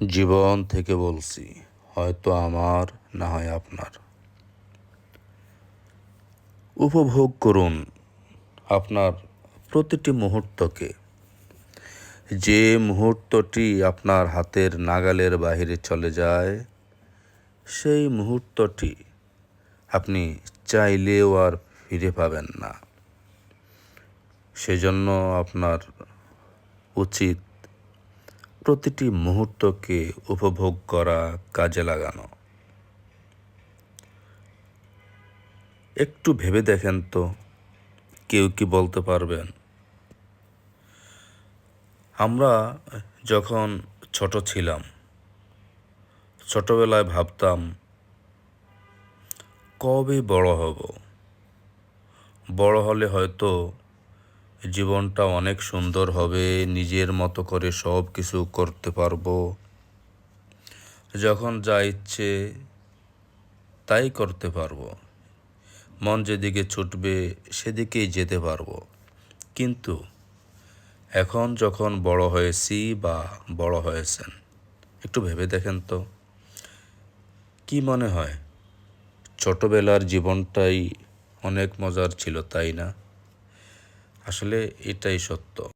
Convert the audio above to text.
জীবন থেকে বলছি, হয়তো আমার, না হয় আপনার। উপভোগ করুন আপনার প্রতিটি মুহূর্তকে। যে মুহূর্তটি আপনার হাতের নাগালের বাহিরে চলে যায়, সেই মুহূর্তটি আপনি চাইলেও আর ফিরে পাবেন না। সেজন্য আপনার উচিত প্রতিটি মুহূর্তকে উপভোগ করা, কাজে লাগানো। একটু ভেবে দেখেন তো, কেউ কি বলতে পারবেন? আমরা যখন ছোট ছিলাম, ছোটবেলায় ভাবতাম কবে বড় হব। বড় হলে হয়তো জীবনটা অনেক সুন্দর হবে, নিজের মতো করে সব কিছু করতে পারবো, যখন যা ইচ্ছে তাই করতে পারবো, মন যেদিকে ছুটবে সেদিকেই যেতে পারবো। কিন্তু এখন যখন বড় হয়েছি বা বড় হয়েছেন, একটু ভেবে দেখেন তো, কি মনে হয় ছোটবেলার জীবনটাই অনেক মজার ছিল, তাই না? আসলে এটাই সত্য।